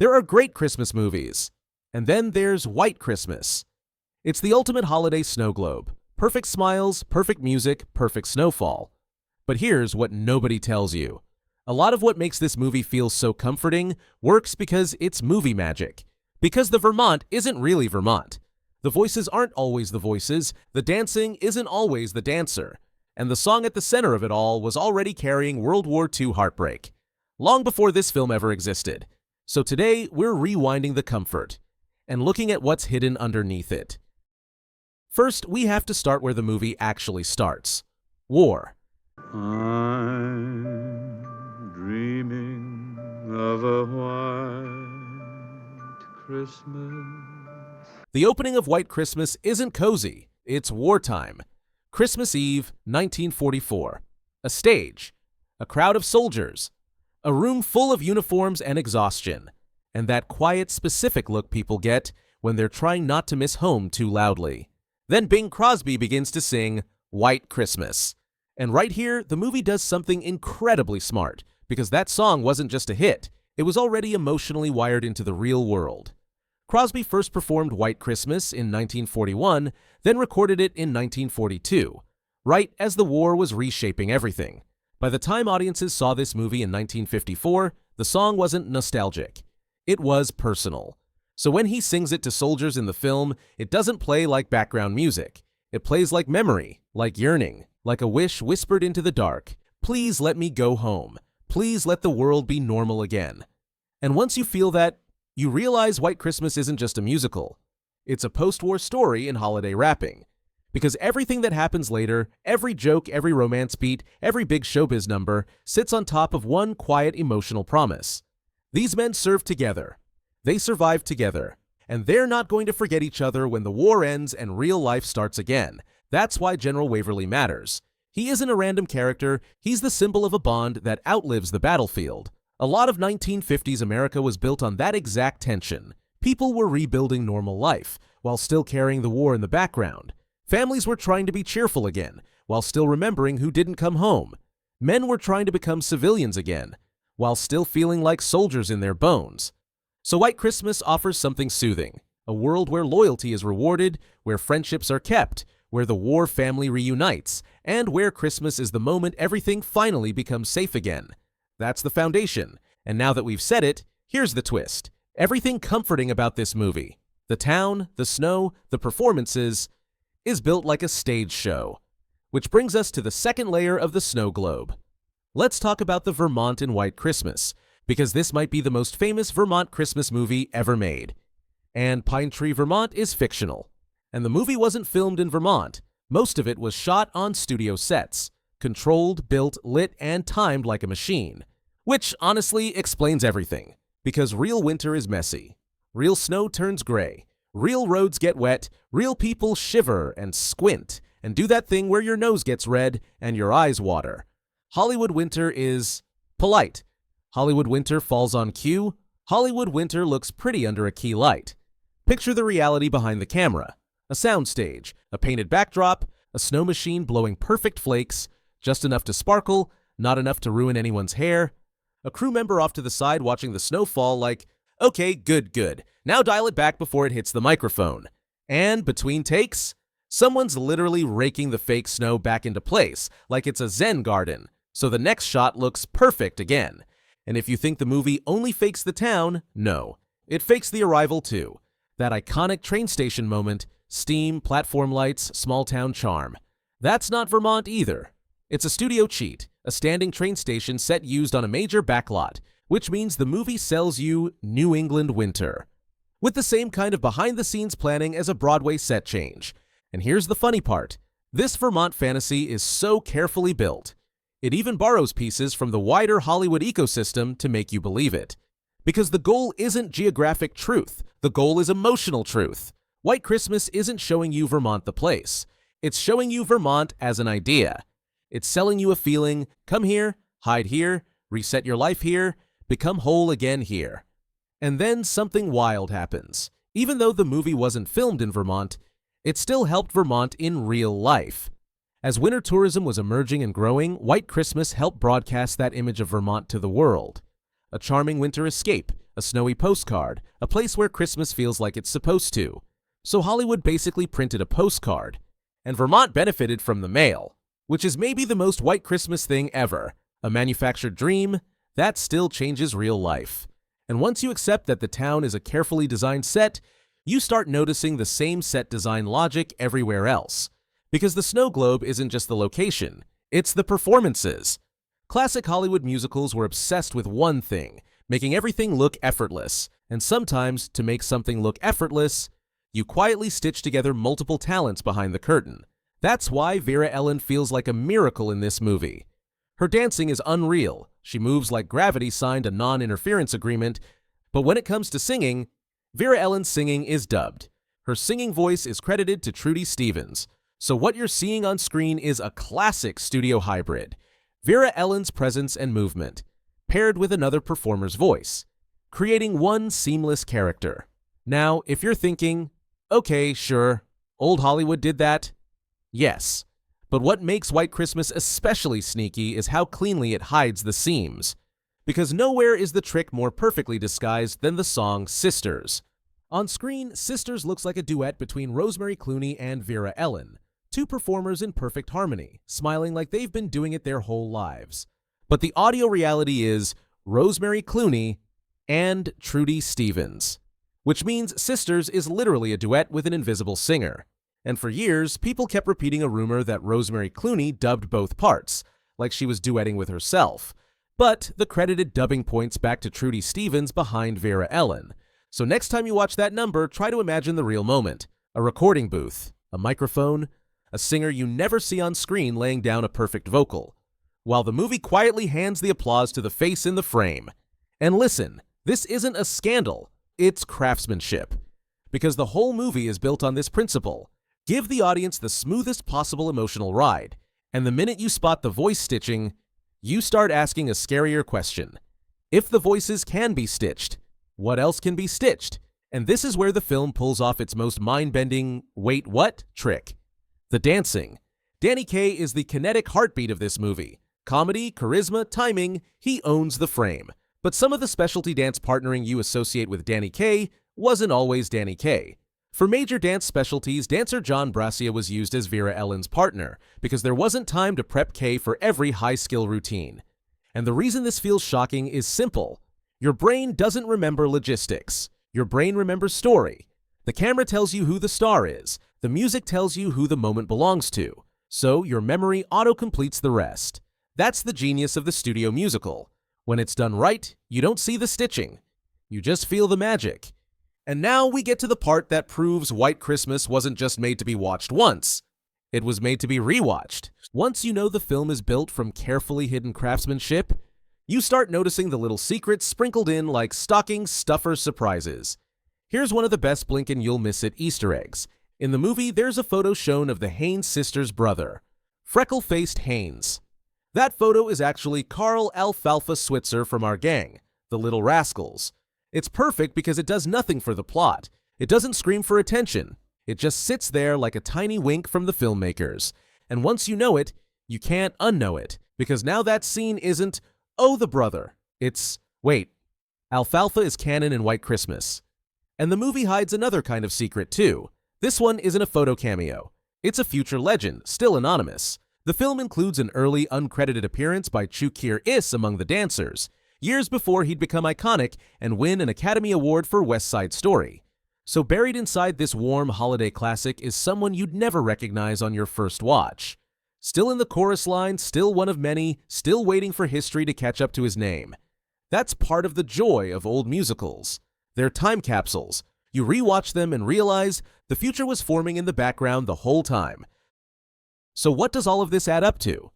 There are great Christmas movies. And then there's White Christmas. It's the ultimate holiday snow globe. Perfect smiles, perfect music, perfect snowfall. But here's what nobody tells you. A lot of what makes this movie feel so comforting works because it's movie magic. Because the Vermont isn't really Vermont. The voices aren't always the voices, the dancing isn't always the dancer. And the song at the center of it all was already carrying World War II heartbreak. Long before this film ever existed. So today, we're rewinding the comfort and looking at what's hidden underneath it. First, we have to start where the movie actually starts. War. I'm dreaming of a white Christmas. The opening of White Christmas isn't cozy, it's wartime. Christmas Eve, 1944. A stage. A crowd of soldiers. A room full of uniforms and exhaustion. And that quiet, specific look people get when they're trying not to miss home too loudly. Then Bing Crosby begins to sing White Christmas. And right here, the movie does something incredibly smart, because that song wasn't just a hit, it was already emotionally wired into the real world. Crosby first performed White Christmas in 1941, then recorded it in 1942, right as the war was reshaping everything. By the time audiences saw this movie in 1954, the song wasn't nostalgic. It was personal. So when he sings it to soldiers in the film, it doesn't play like background music. It plays like memory, like yearning, like a wish whispered into the dark. Please let me go home. Please let the world be normal again. And once you feel that, you realize White Christmas isn't just a musical. It's a post-war story in holiday wrapping. Because everything that happens later, every joke, every romance beat, every big showbiz number, sits on top of one quiet emotional promise. These men served together. They survived together. And they're not going to forget each other when the war ends and real life starts again. That's why General Waverly matters. He isn't a random character, he's the symbol of a bond that outlives the battlefield. A lot of 1950s America was built on that exact tension. People were rebuilding normal life, while still carrying the war in the background. Families were trying to be cheerful again, while still remembering who didn't come home. Men were trying to become civilians again, while still feeling like soldiers in their bones. So White Christmas offers something soothing, a world where loyalty is rewarded, where friendships are kept, where the war family reunites, and where Christmas is the moment everything finally becomes safe again. That's the foundation, and now that we've said it, here's the twist. Everything comforting about this movie, the town, the snow, the performances, is built like a stage show. Which brings us to the second layer of the snow globe. Let's talk about the Vermont in White Christmas, because this might be the most famous Vermont Christmas movie ever made. And Pine Tree, Vermont is fictional. And the movie wasn't filmed in Vermont. Most of it was shot on studio sets, controlled, built, lit, and timed like a machine. Which honestly explains everything. Because real winter is messy. Real snow turns gray. Real roads get wet. Real people shiver and squint and do that thing where your nose gets red and your eyes water. Hollywood winter is polite. Hollywood winter falls on cue. Hollywood winter looks pretty under a key light. Picture the reality behind the camera. A soundstage, a painted backdrop, a snow machine blowing perfect flakes, just enough to sparkle, not enough to ruin anyone's hair. A crew member off to the side watching the snow fall like, okay, good. Now dial it back before it hits the microphone. And between takes, someone's literally raking the fake snow back into place, like it's a Zen garden, so the next shot looks perfect again. And if you think the movie only fakes the town, no. It fakes the arrival too. That iconic train station moment, steam, platform lights, small town charm. That's not Vermont either. It's a studio cheat, a standing train station set used on a major backlot, which means the movie sells you New England winter. With the same kind of behind-the-scenes planning as a Broadway set change. And here's the funny part. This Vermont fantasy is so carefully built. It even borrows pieces from the wider Hollywood ecosystem to make you believe it. Because the goal isn't geographic truth, the goal is emotional truth. White Christmas isn't showing you Vermont the place. It's showing you Vermont as an idea. It's selling you a feeling, come here, hide here, reset your life here, become whole again here. And then something wild happens. Even though the movie wasn't filmed in Vermont, it still helped Vermont in real life. As winter tourism was emerging and growing, White Christmas helped broadcast that image of Vermont to the world. A charming winter escape, a snowy postcard, a place where Christmas feels like it's supposed to. So Hollywood basically printed a postcard, and Vermont benefited from the mail, which is maybe the most white Christmas thing ever. A manufactured dream that still changes real life. And once you accept that the town is a carefully designed set, you start noticing the same set design logic everywhere else. Because the snow globe isn't just the location, it's the performances. Classic Hollywood musicals were obsessed with one thing, making everything look effortless. And sometimes, to make something look effortless, you quietly stitch together multiple talents behind the curtain. That's why Vera Ellen feels like a miracle in this movie. Her dancing is unreal. She moves like gravity signed a non-interference agreement. But when it comes to singing, Vera Ellen's singing is dubbed. Her singing voice is credited to Trudy Stevens. So what you're seeing on screen is a classic studio hybrid. Vera Ellen's presence and movement, paired with another performer's voice, creating one seamless character. Now, if you're thinking, okay, sure, old Hollywood did that. Yes. But what makes White Christmas especially sneaky is how cleanly it hides the seams. Because nowhere is the trick more perfectly disguised than the song Sisters. On screen, Sisters looks like a duet between Rosemary Clooney and Vera Ellen, two performers in perfect harmony, smiling like they've been doing it their whole lives. But the audio reality is Rosemary Clooney and Trudy Stevens, which means Sisters is literally a duet with an invisible singer. And for years, people kept repeating a rumor that Rosemary Clooney dubbed both parts, like she was duetting with herself. But the credited dubbing points back to Trudy Stevens behind Vera Ellen. So next time you watch that number, try to imagine the real moment. A recording booth, a microphone, a singer you never see on screen laying down a perfect vocal, while the movie quietly hands the applause to the face in the frame. And listen, this isn't a scandal, it's craftsmanship. Because the whole movie is built on this principle. Give the audience the smoothest possible emotional ride, and the minute you spot the voice stitching, you start asking a scarier question. If the voices can be stitched, what else can be stitched? And this is where the film pulls off its most mind-bending, wait what, trick. The dancing. Danny Kaye is the kinetic heartbeat of this movie. Comedy, charisma, timing, he owns the frame. But some of the specialty dance partnering you associate with Danny Kaye wasn't always Danny Kaye. For major dance specialties, dancer John Brassia was used as Vera Ellen's partner because there wasn't time to prep Kaye for every high-skill routine. And the reason this feels shocking is simple. Your brain doesn't remember logistics. Your brain remembers story. The camera tells you who the star is. The music tells you who the moment belongs to. So your memory auto-completes the rest. That's the genius of the studio musical. When it's done right, you don't see the stitching. You just feel the magic. And now we get to the part that proves White Christmas wasn't just made to be watched once. It was made to be rewatched. Once you know the film is built from carefully hidden craftsmanship, you start noticing the little secrets sprinkled in like stocking stuffer surprises. Here's one of the best blink and you'll miss it Easter eggs. In the movie, there's a photo shown of the Haynes sisters' brother, freckle-faced Haynes. That photo is actually Carl Alfalfa Switzer from our gang, the Little Rascals. It's perfect because it does nothing for the plot. It doesn't scream for attention. It just sits there like a tiny wink from the filmmakers. And once you know it, you can't unknow it, because now that scene isn't, oh, the brother. It's, wait, Alfalfa is canon in White Christmas. And the movie hides another kind of secret too. This one isn't a photo cameo. It's a future legend, still anonymous. The film includes an early uncredited appearance by Chukir Is among the dancers, years before he'd become iconic and win an Academy Award for West Side Story. So buried inside this warm holiday classic is someone you'd never recognize on your first watch. Still in the chorus line, still one of many, still waiting for history to catch up to his name. That's part of the joy of old musicals. They're time capsules. You rewatch them and realize the future was forming in the background the whole time. So what does all of this add up to?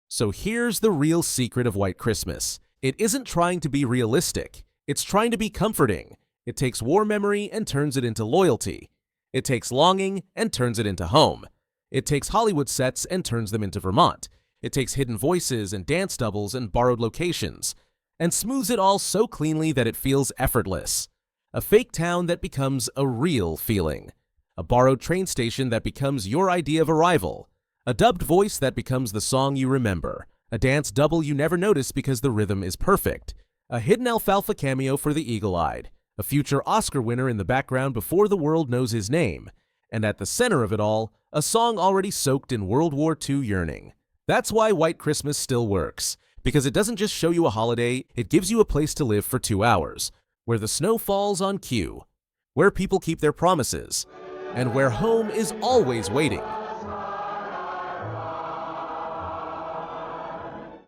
So here's the real secret of White Christmas. It isn't trying to be realistic. It's trying to be comforting. It takes war memory and turns it into loyalty. It takes longing and turns it into home. It takes Hollywood sets and turns them into Vermont. It takes hidden voices and dance doubles and borrowed locations, and smooths it all so cleanly that it feels effortless. A fake town that becomes a real feeling. A borrowed train station that becomes your idea of arrival. A dubbed voice that becomes the song you remember. A dance double you never notice because the rhythm is perfect. A hidden alfalfa cameo for the eagle-eyed, a future Oscar winner in the background before the world knows his name, and at the center of it all, a song already soaked in World War II yearning. That's why White Christmas still works, because it doesn't just show you a holiday, it gives you a place to live for 2 hours, where the snow falls on cue, where people keep their promises, and where home is always waiting.